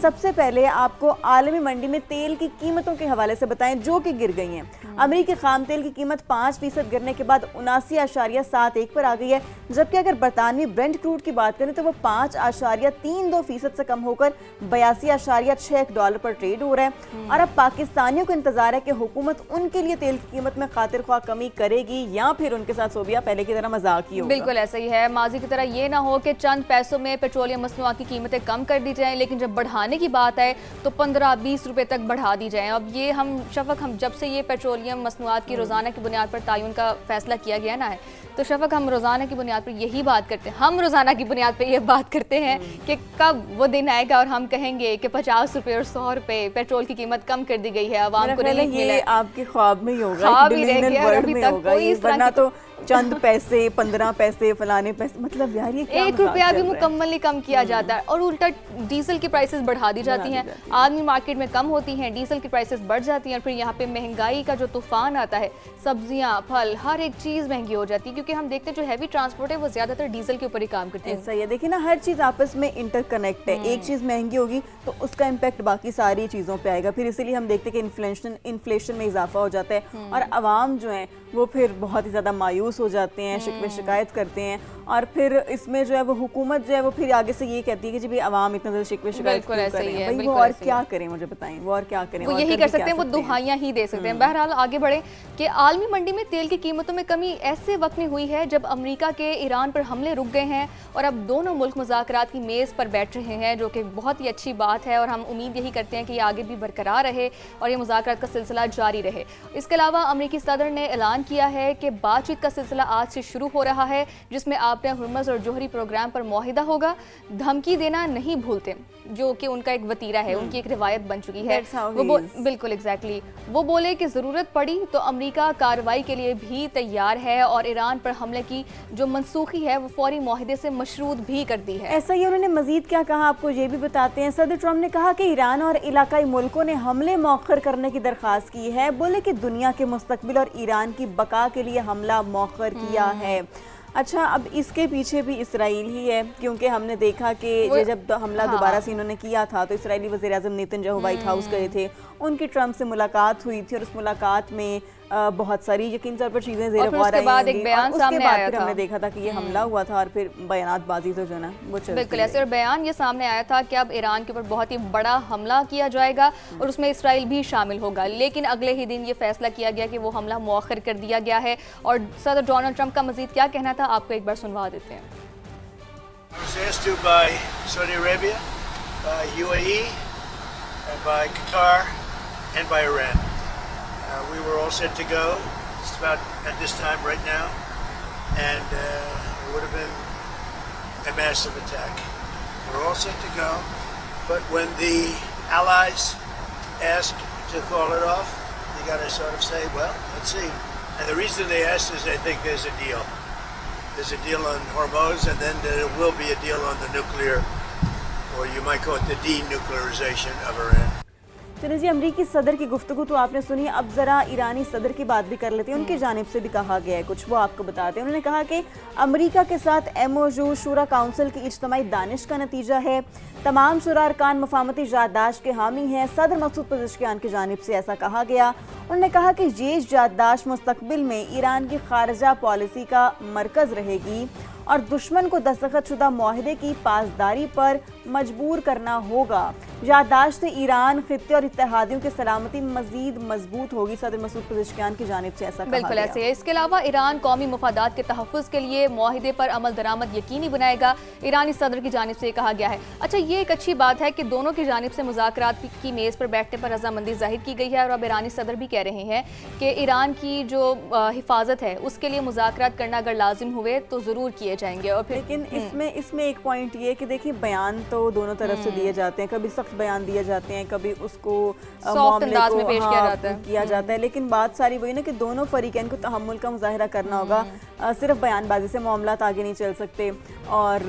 سب سے پہلے آپ کو عالمی منڈی میں تیل کی قیمتوں کے حوالے سے بتائیں جو کہ گر گئی ہیں۔ امریکی خام تیل کی قیمت 5% گرنے کے بعد 79.71 پر آ گئی ہے، جبکہ اگر برطانوی برنٹ کروڈ کی بات کریں تو وہ 5.32% سے کم ہو کر $82.61 پر ٹریڈ ہو رہا ہے۔ اور اب پاکستانیوں کو انتظار ہے کہ حکومت ان کے لیے تیل کی قیمت میں خاطر خواہ کمی کرے گی یا پھر ان کے ساتھ صوبیہ پہلے کی طرح مذاق ہی ہوگا۔ بالکل ایسا ہی ہے، ماضی کی طرح یہ نہ ہو کہ چند پیسوں میں پیٹرولیم مصنوعات کی قیمتیں کم کر دی جائیں، لیکن جب بڑھانے کی بات آئے تو 15-20 روپے تک بڑھا دی جائیں۔ اب یہ ہم شفق جب سے یہ پیٹرولیم مصنوعات کی روزانہ کی بنیاد پر تعین کا فیصلہ کیا گیا نا ہے، تو شفق ہم روزانہ کی بنیاد پر یہی بات کرتے ہیں، ہم روزانہ کی بنیاد پر یہ بات کرتے ہیں کہ کب وہ دن آئے گا اور ہم کہیں گے کہ 50 روپے اور 100 روپے پیٹرول کی قیمت کم کر دی گئی ہے، عوام کو ریلیف ملا ہے۔ یہ آپ کے خواب میں ہی ہوگا، خواب ہی رہ گیا، ابھی تک کوئی اس طرح ورنہ تو چند پیسے 15 پیسے فلانے پیسے، مطلب یار یہ کیا 1 روپیہ بھی مکمل نہیں کم کیا جاتا ہے، اور الٹا ڈیزل کی پرائسز بڑھا دی جاتی ہیں، آدمی مارکیٹ میں کم ہوتی ہیں، ڈیزل کی پرائسز بڑھ جاتی ہیں، اور پھر یہاں پہ مہنگائی کا جو طوفان آتا ہے، سبزیاں پھل ہر ایک چیز مہنگی ہو جاتی ہے، کیونکہ ہم دیکھتے ہیں جو ہیوی ٹرانسپورٹ ہے وہ زیادہ تر ڈیزل کے اوپر ہی کام کرتی ہے۔ ایسا ہی ہے، دیکھیں نا ہر چیز آپس میں انٹر کنیکٹ ہے، ایک چیز مہنگی ہوگی تو اس کا امپیکٹ باقی ساری چیزوں پہ آئے گا، پھر اسی لیے ہم دیکھتے ہیں کہ انفلیشن میں اضافہ ہو جاتا ہے، اور عوام جو ہیں وہ پھر بہت ہی زیادہ مایوس ہو جاتے ہیں، شکوے شکایت کرتے ہیں، اور پھر اس میں جو ہے وہ حکومت جو ہے وہ پھر آگے سے یہ کہتی ہے کہ جی عوام اتنا زیادہ شکوے شکایت کیوں کر رہے ہیں، وہ اور کیا کریں، مجھے بتائیں وہ اور کیا کریں، وہ یہی کر سکتے ہیں، وہ دہائیاں ہی دے سکتے ہیں۔ بہرحال آگے بڑھیں کہ عالمی منڈی میں تیل کی قیمتوں میں کمی ایسے وقت میں ہوئی ہے جب امریکہ کے ایران پر حملے رک گئے ہیں اور اب دونوں ملک مذاکرات کی میز پر بیٹھ رہے ہیں، جو کہ بہت ہی اچھی بات ہے، اور ہم امید یہی کرتے ہیں کہ یہ آگے بھی برقرار رہے اور یہ مذاکرات کا سلسلہ جاری رہے۔ اس کے علاوہ امریکی صدر نے اعلان کیا ہے کہ بات چیت کا سلسلہ آج سے شروع ہو رہا ہے، جس میں آپ نے ہرمز اور جوہری پروگرام پر معاہدہ ہوگا، دھمکی دینا نہیں بھولتے، جو کہ ان کا ایک وتیرہ ہے، ان کی ایک روایت بن چکی ہے۔ بالکل ایگزیکٹلی، وہ بولے کہ ضرورت پڑی تو امریکہ کارروائی کے لیے بھی تیار ہے، اور ایران پر حملے کی جو منسوخی ہے وہ فوری معاہدے سے مشروط بھی کر دی ہے۔ ایسا ہی انہوں نے مزید کیا کہا، آپ کو یہ بھی بتاتے ہیں۔ صدر ٹرمپ نے کہا کہ ایران اور علاقائی ملکوں نے حملے مؤخر کرنے کی درخواست کی ہے، بولے کہ دنیا کے مستقبل اور ایران کی بقا کے لیے حملہ مؤخر کیا ہے۔ اچھا، اب اس کے پیچھے بھی اسرائیل ہی ہے، کیونکہ ہم نے دیکھا کہ جب حملہ دوبارہ سے انہوں نے کیا تھا تو اسرائیلی وزیراعظم نیتن یاہو وائٹ ہاؤس گئے تھے، ان کی ٹرمپ سے ملاقات ہوئی تھی، اور اس ملاقات میں بہت ساری یقین طور پر چیزیں زیر غور آئی ہوں گی، اور اس کے بعد پھر ہم نے دیکھا تھا کہ یہ حملہ ہوا تھا، اور پھر بیانات بازی تو جو نا وہ چلتی ہے۔ بالکل ایسے، اور بیان یہ سامنے آیا تھا کہ اب ایران کے اوپر بہت ہی بڑا حملہ کیا جائے گا اور اس میں اسرائیل بھی شامل ہوگا، لیکن اگلے ہی دن یہ فیصلہ کیا گیا کہ وہ حملہ مؤخر کر دیا گیا ہے۔ اور صدر ڈونلڈ ٹرمپ کا مزید کیا کہنا تھا، آپ کو ایک بار سنوا دیتے ہیں۔ I was asked to by Saudi Arabia, by UAE, and by Qatar, and by Iran. We were all set to go, just about at this time right now, and it would have been a massive attack. We're all set to go, but when the allies asked to call it off, you got to sort of say, well, let's see. And the reason they asked is they think there's a deal. There's a deal on Hormuz, and then there will be a deal on the nuclear, or you might call it the denuclearization of Iran. چلیں جی، امریکی صدر کی گفتگو تو آپ نے سنی، اب ذرا ایرانی صدر کی بات بھی کر لیتے ہیں، ان کی جانب سے بھی کہا گیا ہے کچھ، وہ آپ کو بتاتے ہیں۔ انہوں نے کہا کہ امریکہ کے ساتھ MOU شورا کونسل کی اجتماعی دانش کا نتیجہ ہے، تمام شورا ارکان مفاہمتی یادداشت کے حامی ہیں، صدر مسعود پزشکیان کی جانب سے ایسا کہا گیا۔ انہوں نے کہا کہ یہ یادداشت مستقبل میں ایران کی خارجہ پالیسی کا مرکز رہے گی، اور دشمن کو دستخط شدہ معاہدے کی پاسداری پر مجبور کرنا ہوگا۔ یادداشت ایران، خطے اور اتحادیوں کی سلامتی مزید مضبوط ہوگی، صدر مسعود پزشکیان کی جانب سے ایسا کہا گیا۔ بالکل ایسے ہے۔ اس کے علاوہ ایران قومی مفادات کے تحفظ کے لیے معاہدے پر عمل درآمد یقینی بنائے گا، ایرانی صدر کی جانب سے یہ کہا گیا ہے۔ اچھا، یہ ایک اچھی بات ہے کہ دونوں کی جانب سے مذاکرات کی میز پر بیٹھنے پر رضامندی ظاہر کی گئی ہے، اور اب ایرانی صدر بھی کہہ رہے ہیں کہ ایران کی جو حفاظت ہے اس کے لیے مذاکرات کرنا اگر لازم ہوئے تو ضرور کیے جائیں گے۔ اور لیکن اس میں ایک پوائنٹ یہ ہے کہ دیکھیں بیان تو دونوں طرف سے دیے جاتے ہیں، کبھی سخت بیان دیے جاتے ہیں، کبھی اس کو معاملے کو پیش کیا جاتا ہے، لیکن بات ساری وہی نا کہ دونوں فریقین کو تحمل کا مظاہرہ کرنا ہوگا، صرف بیان بازی سے معاملات آگے نہیں چل سکتے، اور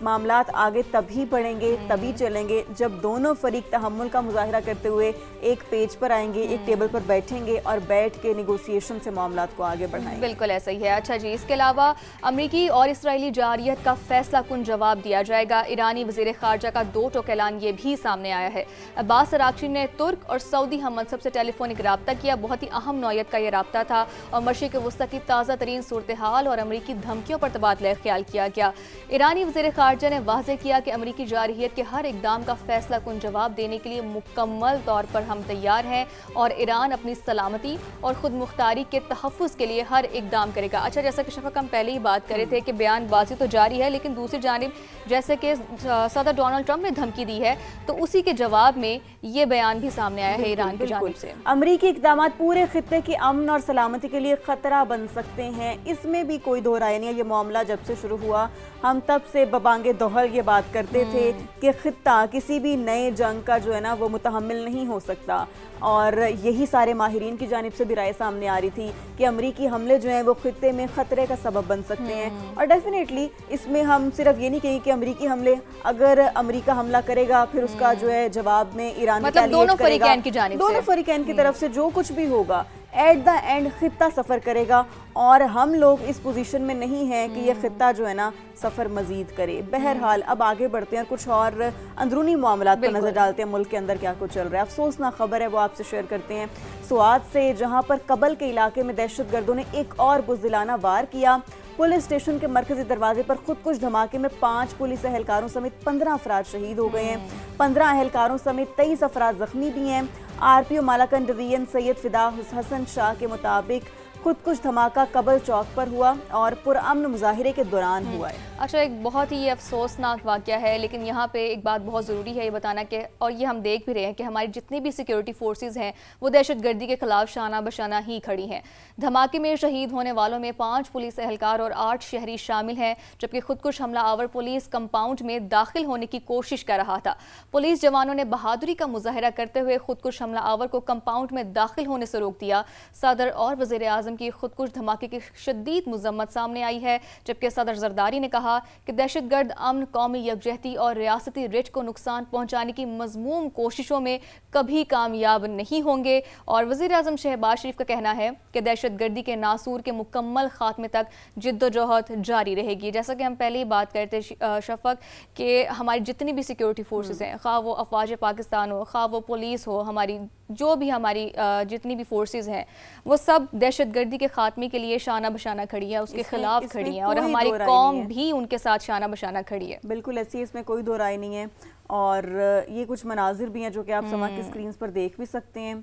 معاملات آگے تبھی بڑھیں گے، تبھی چلیں گے جب دونوں فریق تحمل کا مظاہرہ کرتے ہوئے ایک پیج پر آئیں گے، ایک ٹیبل پر بیٹھیں گے اور بیٹھ کے نیگوسیشن سے معاملات کو آگے بڑھائیں گے۔ بالکل ایسا ہی ہے۔ اچھا جی، اس کے علاوہ امریکی اور اسرائیلی جارحیت کا فیصلہ کن جواب دیا جائے گا۔ ایرانی वज़ीर ख़ारजा का दो टोक ऐलान ये भी सामने आया है। अब्बास अराग़ची ने तुर्क और सऊदी हम मनसब से टेलीफोनिक रब्ता किया। बहुत ही अहम नौयत का ये रब्ता था और मशरिक़ वस्ती की ताज़ा तरीन सूरत हाल और अमरीकी धमकियों पर तबादला ख्याल किया गया। ईरानी वज़ीर ख़ारजा ने वाज़ेह किया कि अमरीकी जारहियत के हर इक़दाम का फैसला कुन जवाब देने के लिए मुकम्मल तौर पर हम तैयार हैं और ईरान अपनी सलामती और खुद मुख्तारी के तहफ़्फ़ुज़ के लिए हर इक़दाम करेगा। अच्छा, जैसा कि शफक हम पहले ही बात कर रहे थे कि बयानबाजी तो जारी है, लेकिन दूसरी जानिब जैसे कि सदर डोनाल्ड ट्रंप ने धमकी दी है तो उसी के जवाब में ये बयान भी सामने आया है ईरान की जानिब से। अमरीकी इक़दामात पूरे खित्ते की अमन और सलामती के लिए खतरा बन सकते हैं, इसमें भी कोई दो राय नहीं है। ये मामला जब से शुरू हुआ हम तब से बबांगे दोहल ये बात करते थे कि खित्ता किसी भी नए जंग का जो है ना वो मुतहम्मिल नहीं हो सकता, और यही सारे माहिरीन की जानिब से भी राय सामने आ रही थी कि अमरीकी हमले जो हैं वो खित्ते में खतरे का सबब बन सकते हैं। और डेफिनेटली इसमें हम सिर्फ ये नहीं कहें कि अमरीकी हमले, अगर अमरीका हमला करेगा फिर उसका जो है जवाब में ईरान मतलब दोनों फरीकैन की जानिब से, दोनों फरीकैन की तरफ से जो कुछ भी होगा एट द एंड खित्ता सफ़र करेगा, और हम लोग इस पोजीशन में नहीं हैं कि ये खित्ता जो है ना सफ़र मज़ीद करे। बहरहाल अब आगे बढ़ते हैं, कुछ और अंदरूनी मामलात पर नज़र डालते हैं, मुल्क के अंदर क्या कुछ चल रहा है। अफसोसनाक खबर है वो आपसे शेयर करते हैं सुआद से, जहाँ पर कबल के इलाके में दहशतगर्दों ने एक और बुज़दिलाना वार किया। पुलिस स्टेशन के मरकजी दरवाजे पर खुदकुश धमाके में 5 पुलिस एहलकारों समेत 15 अफराद शहीद हो गए हैं। 15 एहलकारों समेत 23 अफराद जख्मी भी हैं। आरपीओ मालाकन डिवीजन सैयद फिदा हसन शाह के मुताबिक खुदकुश धमाका कबल चौक पर हुआ और पुरअमन मुजाहिरे के दौरान हुआ है। अच्छा, एक बहुत ही अफसोसनाक वाक़या है, लेकिन यहाँ पे एक बात बहुत ज़रूरी है ये बताना कि, और ये हम देख भी रहे हैं कि हमारी जितनी भी सिक्योरिटी फोर्सेस हैं वो दहशतगर्दी के खिलाफ शाना बशाना ही खड़ी हैं। धमाके में शहीद होने वालों में 5 पुलिस एहलकार और 8 शहरी शामिल हैं, जबकि खुदकुश हमला आवर पुलिस कंपाउंड में दाखिल होने की कोशिश कर रहा था। पुलिस जवानों ने बहादुरी का मुजाहरा करते हुए खुदकुश हमला आवर को कंपाउंड में दाखिल होने से रोक दिया। सदर और वज़ीर आज़म की खुदकुश धमाके की शदीद मज़म्मत सामने आई है, जबकि सदर जरदारी ने कहा कि दहशतगर्द अमन, कौमी यकजहती और रियासती रिच को नुकसान पहुंचाने की मज़मूम कोशिशों में कभी कामयाब नहीं होंगे। और वज़ीर आज़म शहबाज शरीफ का कहना है कि दहशतगर्दी के नासूर के मुकम्मल खात्मे तक जिद्दोजहद जारी रहेगी। जैसा कि हम पहले ही बात करते शफक कि हमारी जितनी भी सिक्योरिटी फोर्सेस हैं, खा वो अफवाज पाकिस्तान हो, खा वो पुलिस हो, हमारी जो भी हमारी जितनी भी फोर्सेस हैं वो सब दहशतगर्दी के खात्मे के लिए शाना बशाना खड़ी है, उसके खिलाफ खड़ी है, और हमारी कौम भी उनके साथ शाना बशाना खड़ी है। बिल्कुल ऐसी, इसमें कोई दो राय नहीं है। और ये कुछ मनाजिर भी हैं जो कि आप समा की स्क्रीन पर देख भी सकते हैं।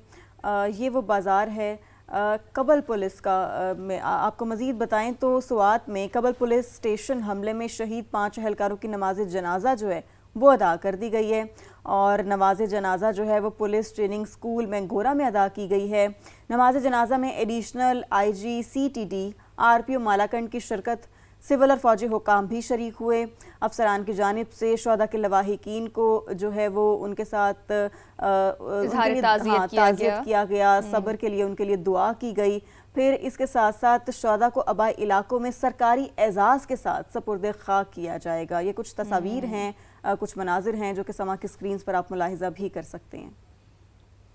ये वो बाज़ार है कबल पुलिस का। आपको मज़ीद बताएं तो सुआत में कबल पुलिस स्टेशन हमले में शहीद 5 एहलकारों की नमाज जनाजा जो है वो अदा कर दी गई है, और नमाज जनाजा जो है वो पुलिस ट्रेनिंग स्कूल में गोरा में अदा की गई है। नमाज जनाजा में additional IG CTD RPO Malakand की शिरकत, सिविल और फौजी हुकाम भी शरीक हुए। अफसरान की जानिब से शोहदा के लवाहिकीन को जो है वो उनके साथ ताज़ियत किया गया, सब्र के लिए उनके लिए दुआ की गई। फिर इसके साथ साथ शोहदा को आबाई इलाकों में सरकारी एजाज़ के साथ सपुर्द खाक किया जाएगा। ये कुछ तस्वीर हैं, कुछ मनाजिर हैं जो कि समा की स्क्रीन पर आप मुलाहिजा भी कर सकते हैं।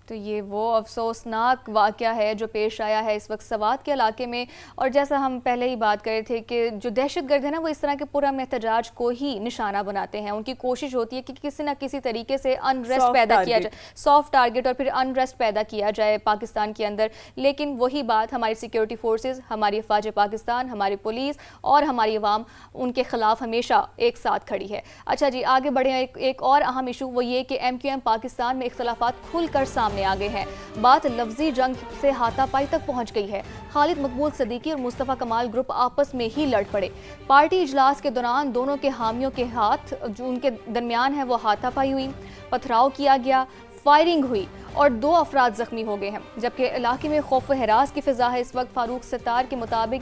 तो ये वो अफसोसनाक वाक़या है जो पेश आया है इस वक्त सवात के इलाके में। और जैसा हम पहले ही बात कर रहे थे कि जो दहशतगर्द है ना वो इस तरह के पुरअमन एहतजाज को ही निशाना बनाते हैं। उनकी कोशिश होती है कि किसी न किसी तरीके से अनरेस्ट पैदा किया जाए, सॉफ्ट टारगेट, और फिर अनरेस्ट पैदा किया जाए पाकिस्तान के अंदर। लेकिन वही बात हमारी सिक्योरिटी फोर्सेज, हमारी अफवाज पाकिस्तान, हमारी पुलिस और हमारी अवाम उनके खिलाफ हमेशा एक साथ खड़ी है। अच्छा जी, आगे बढ़े। एक और अहम इशू वो ये कि MQM पाकिस्तान में इख्तलाफात खुलकर सामने आ गए हैं। बात लफ्जी जंग से हाथापाई तक पहुंच गई है। खालिद मकबूल सिद्दीकी और मुस्तफ़ा कमाल ग्रुप आपस में ही लड़ पड़े। पार्टी इजलास के दौरान दोनों के हामियों के हाथ जो उनके दरमियान है वो हाथापाई हुई, पथराव किया गया, फायरिंग हुई और 2 अफराद जख्मी हो गए हैं। जबकि इलाके में खौफ व हरास की फ़िज़ा है। इस वक्त फारूक सत्तार के मुताबिक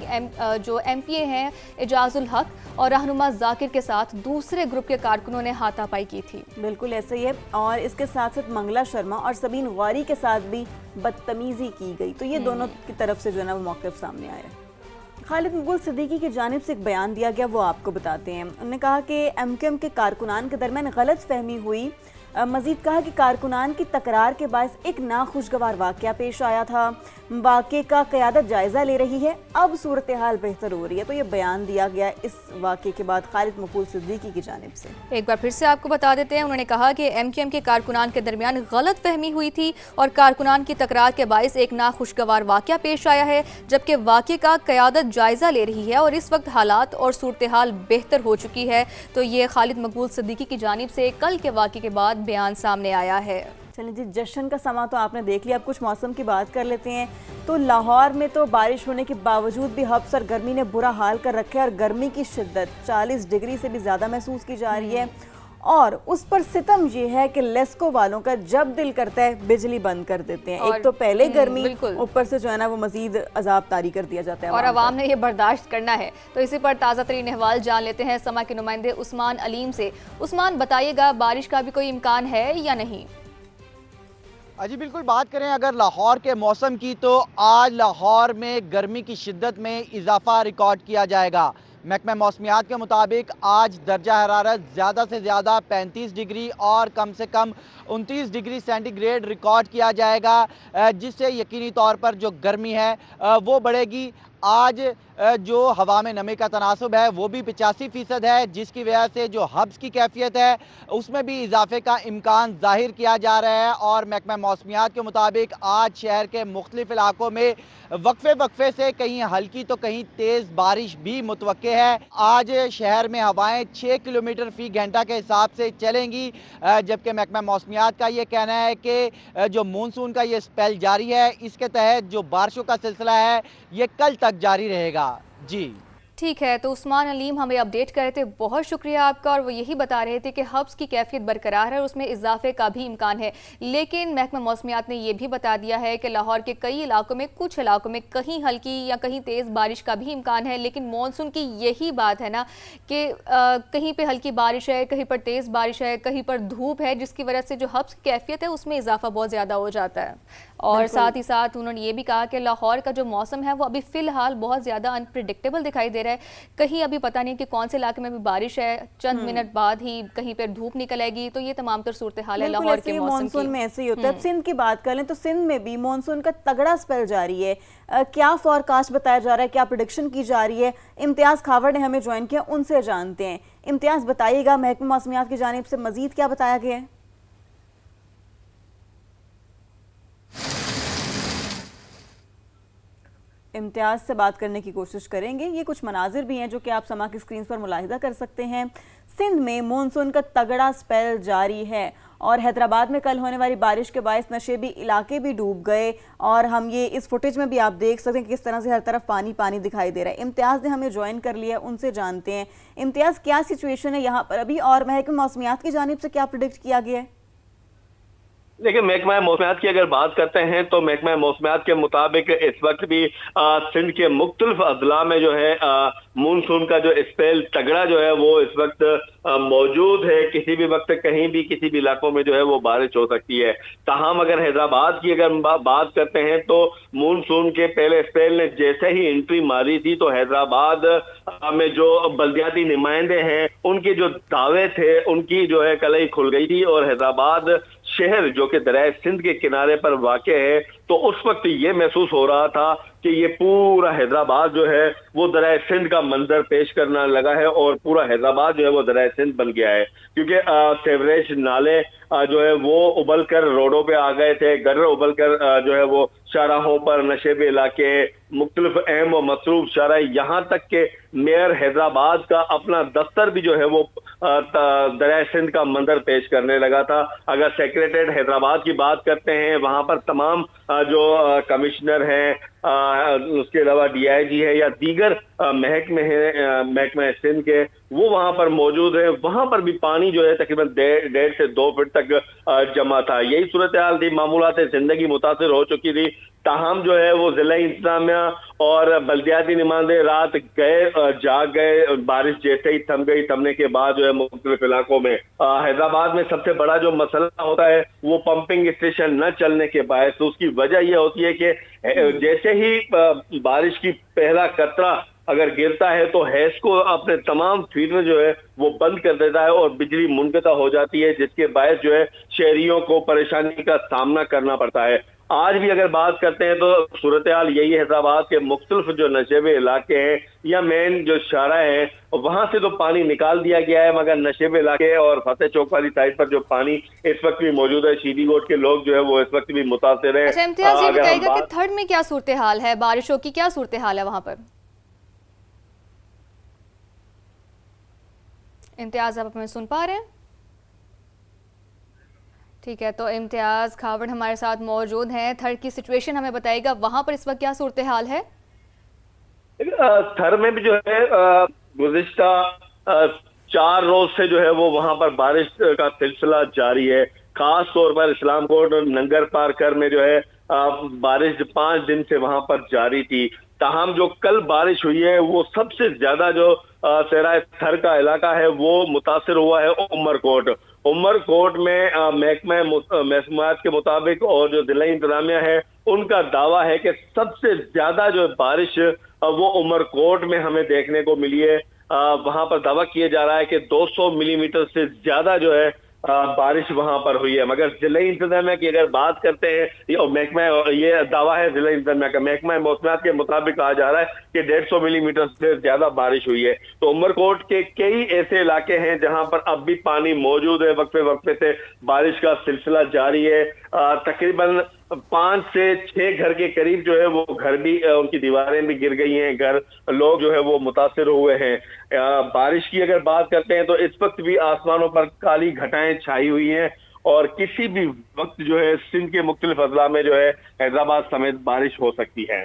जो MPA हैं एजाजुल हक और रहनुमा जाकिर के साथ दूसरे ग्रुप के कारकुनों ने हाथापाई की थी। बिल्कुल ऐसे ही है। और इसके साथ साथ मंगला शर्मा और सबीन गौरी के साथ भी बदतमीज़ी की गई। तो ये दोनों की तरफ से जो है ना वो मौक़िफ़ सामने आया। खालिद मकबूल सिद्दीकी की जानिब से एक बयान दिया गया, वो आपको बताते हैं। उन्होंने कहा कि MQM के कारकुनान के दरमियान गलत फहमी हुई मजीद कहा कि कारकुनान की तकरार के बायस एक नाखुशगवार वाकया पेश आया था, वाक़े का क़यादत जायज़ा ले रही है, अब सूरत हाल बेहतर हो रही है। तो ये बयान दिया गया इस वाक़े के बाद खालिद मकबूल सिद्दीकी की जानिब से। एक बार फिर से आपको बता देते हैं, उन्होंने कहा कि MQM के कारकुनान के दरमियान गलत फहमी हुई थी और कारकुनान की तकरार के बायस एक नाखुशगवार वाकया पेश आया है, जबकि वाक़े का क़यादत जायज़ा ले रही है और इस वक्त हालात और सूरत हाल बेहतर हो चुकी है। तो ये खालिद मकबूल सिद्दीकी की जानिब से कल के वाक़े के बाद बयान सामने आया है। चलिए जी, जश्न का समा तो आपने देख लिया, अब कुछ मौसम की बात कर लेते हैं। तो लाहौर में तो बारिश होने के बावजूद भी हब्स और गर्मी ने बुरा हाल कर रखा है और गर्मी की शिद्दत 40 डिग्री से भी ज़्यादा महसूस की जा रही है। और उस पर सितम ये है कि लेस्को वालों का जब दिल करता है बिजली बंद कर देते हैं। एक तो पहले गर्मी, ऊपर से जो है ना वो मजीद अजाब तारी कर दिया जाता है और अवाम ने ये बर्दाश्त करना है। तो इसी पर ताज़ा तरीन अहवाल जान लेते हैं समा के नुमाइंदे उस्मान अलीम से। उस्मान, बताइएगा बारिश का भी कोई इम्कान है या नहीं? जी बिल्कुल, बात करें अगर लाहौर के मौसम की तो आज लाहौर में गर्मी की शिद्दत में इजाफा रिकॉर्ड किया जाएगा। महकमा मौसमियात के मुताबिक आज दर्जा हरारत ज़्यादा से ज़्यादा 35 डिग्री और कम से कम 29 डिग्री सेंटीग्रेड रिकॉर्ड किया जाएगा, जिससे यकीनी तौर पर जो गर्मी है वो बढ़ेगी। आज जो हवा में नमी का तनासुब है वो भी 85% है, जिसकी वजह से जो हब्स की कैफियत है उसमें भी इजाफे का इम्कान जाहिर किया जा रहा है। और महकमा मौसमियात के मुताबिक आज शहर के मुख्तलिफ इलाकों में वक्फे से कहीं हल्की तो कहीं तेज़ बारिश भी मुतवक्के है। आज शहर में हवाएं 6 किलोमीटर फी घंटा के हिसाब से चलेंगी, जबकि महकमा मौसमियात का ये कहना है कि जो मानसून का ये स्पेल जारी है, इसके तहत जो बारिशों का सिलसिला है ये कल तक जारी रहेगा। जी ठीक है, तो उस्मान अलीम हमें अपडेट कर रहे थे, बहुत शुक्रिया आपका। और वो यही बता रहे थे कि हब्स की कैफियत बरकरार है और उसमें इजाफे का भी इम्कान है। लेकिन महकमा मौसमियात ने यह भी बता दिया है कि लाहौर के कई इलाकों में, कुछ इलाकों में कहीं हल्की या कहीं तेज़ बारिश का भी इम्कान है। लेकिन मॉनसून की यही बात है ना कि कहीं पर हल्की बारिश है, कहीं पर तेज़ बारिश है, कहीं पर धूप है, जिसकी वजह से जो हब्स की कैफियत है उसमें इजाफा बहुत ज़्यादा हो जाता है। और साथ ही साथ उन्होंने ये भी कहा कि लाहौर का जो मौसम है वो अभी फ़िलहाल बहुत ज़्यादा अनप्रिडिक्टेबल दिखाई दे रहा है। कहीं अभी पता नहीं कि कौन से इलाके में भी बारिश है, चंद मिनट बाद ही कहीं पर धूप निकल आएगी। तो ये तमाम तर सूरत हाल है लाहौर के मॉनसून में ऐसे ही होता है। अब सिंध की बात कर लें तो सिंध में भी मॉनसून का तगड़ा स्पेल जारी है। क्या फॉरकास्ट बताया जा रहा है, क्या प्रेडिक्शन की जा रही है? इम्तियाज़ खावर ने हमें ज्वाइन किया, उनसे जानते हैं। इम्तियाज़, बताइएगा महकमा मौसमियात की जानिब से मजीद क्या बताया गया है? इम्तियाज़ से बात करने की कोशिश करेंगे। ये कुछ मनाजिर भी हैं जो कि आप समा की स्क्रीन पर मुलाहिदा कर सकते हैं। सिंध में मानसून का तगड़ा स्पेल जारी है और हैदराबाद में कल होने वाली बारिश के बायस नशेबी इलाके भी डूब गए। और हम ये इस फुटेज में भी आप देख सकते हैं कि किस तरह से हर तरफ पानी पानी दिखाई दे रहा है। इम्तियाज़ ने हमें ज्वाइन कर लिया, उनसे जानते हैं। इम्तियाज़, क्या सिचुएशन है यहाँ पर अभी और महकमा मौसमियात की जानिब से क्या प्रेडिक्ट किया गया है? देखिए, महकमा मौसमियात की अगर बात करते हैं तो महकमा मौसमियात के मुताबिक इस वक्त भी सिंध के मुख्तलिफ अजला में जो है मानसून का जो स्पेल तगड़ा जो है वो इस वक्त मौजूद है। किसी भी वक्त कहीं भी किसी भी इलाकों में जो है वो बारिश हो सकती है। ताहम अगर हैदराबाद की अगर बात करते हैं तो मानसून के पहले स्पेल ने जैसे ही एंट्री मारी थी तो हैदराबाद में जो बल्दियाती नुमाइंदे हैं उनके जो दावे थे उनकी जो है कलई खुल गई थी। और हैदराबाद शहर जो कि दरिया सिंध के किनारे पर वाक़ है, तो उस वक्त ये महसूस हो रहा था कि ये पूरा हैदराबाद जो है वो दरिया सिंध का मंजर पेश करना लगा है और पूरा हैदराबाद जो है वो दरिया सिंध बन गया है। क्योंकि सेवरेज नाले जो है वो उबल कर रोडों पे आ गए थे, गटर उबल कर जो है वो शाहराहों पर, नशेबी इलाके, मुख्तलिफ अहम व मसरूफ शाहरा, यहाँ तक के मेयर हैदराबाद का अपना दफ्तर भी जो है वो दरिया सिंध का मंजर पेश करने लगा था। अगर सेक्रेटरीट हैदराबाद की बात करते हैं, वहाँ पर तमाम जो कमिश्नर हैं, उसके अलावा DIG है या दीगर महकमे सिंध के, वो वहाँ पर मौजूद है। वहाँ पर भी पानी जो है तकरीबन 1.5 से 2 फीट तक जमा था। यही सूरत हाल थी, मामूलात जिंदगी मुतासिर हो चुकी थी। ताहम जो है वो जिला इंतजामिया और बल्दियाती नुमाइंदे रात गए, जाग गए। बारिश जैसे ही थम गई, थमने के बाद जो है मुख्तलिफ इलाकों में हैदराबाद में सबसे बड़ा जो मसला होता है वो पंपिंग स्टेशन न चलने के बायस। उसकी वजह यह होती है कि जैसे ही बारिश की पहला कतरा اگر گرتا ہے تو حیض کو اپنے تمام فیڈر جو ہے وہ بند کر دیتا ہے اور بجلی منقطع ہو جاتی ہے، جس کے باعث جو ہے شہریوں کو پریشانی کا سامنا کرنا پڑتا ہے۔ آج بھی اگر بات کرتے ہیں تو صورتحال یہی ہے حیدرآباد کے مختلف جو نشیبے علاقے ہیں یا مین جو شارع ہیں وہاں سے تو پانی نکال دیا گیا ہے، مگر نشیبے علاقے اور فتح چوک والی سائڈ پر جو پانی اس وقت بھی موجود ہے، شیدی گوٹ کے لوگ جو ہے وہ اس وقت بھی متاثر ہیں۔ اچھا امتیاز، یہ بتائیے گا کہ تھرڈ میں کیا صورتحال ہے، بارشوں کی کیا صورتحال ہے وہاں پر؟ امتیاز آپ ہمیں سن پا رہے ہیں؟ ٹھیک ہے، تو امتیاز کھاوڑ ہمارے ساتھ موجود ہیں، تھر کی سچویشن ہمیں بتائے گا وہاں پر اس وقت کیا صورتحال ہے؟ تھر میں بھی جو ہے گزشتہ 4 روز سے جو ہے وہ وہاں پر بارش کا سلسلہ جاری ہے، خاص طور پر اسلام کوٹ اور ننگر پارکر میں جو ہے بارش 5 دن سے وہاں پر جاری تھی، تاہم جو کل بارش ہوئی ہے وہ سب سے زیادہ جو صحرا تھر کا علاقہ ہے وہ متاثر ہوا ہے عمر کوٹ میں محکمہ موسمیات کے مطابق اور جو ضلعی انتظامیہ ہے ان کا دعویٰ ہے کہ سب سے زیادہ جو بارش وہ عمر کوٹ میں ہمیں دیکھنے کو ملی ہے۔ وہاں پر دعویٰ کیا جا رہا ہے کہ 200 ملی میٹر سے زیادہ جو ہے بارش وہاں پر ہوئی ہے، مگر ضلعی انتظامیہ کی اگر بات کرتے ہیں محکمہ، یہ دعویٰ ہے ضلعی انتظامیہ کا، محکمہ موسمیات کے مطابق کہا جا رہا ہے کہ 150 ملی میٹر سے زیادہ بارش ہوئی ہے۔ تو عمر کوٹ کے کئی ایسے علاقے ہیں جہاں پر اب بھی پانی موجود ہے، وقفے وقفے سے بارش کا سلسلہ جاری ہے، تقریباً 5 سے 6 گھر کے قریب جو ہے وہ گھر بھی ان کی دیواریں بھی گر گئی ہیں، لوگ جو ہے وہ متاثر ہوئے ہیں۔ بارش کی اگر بات کرتے ہیں تو اس وقت بھی آسمانوں پر کالی گھٹائیں چھائی ہوئی ہیں اور کسی بھی وقت جو ہے سندھ کے مختلف اضلاع میں جو ہے حیدرآباد سمیت بارش ہو سکتی ہے۔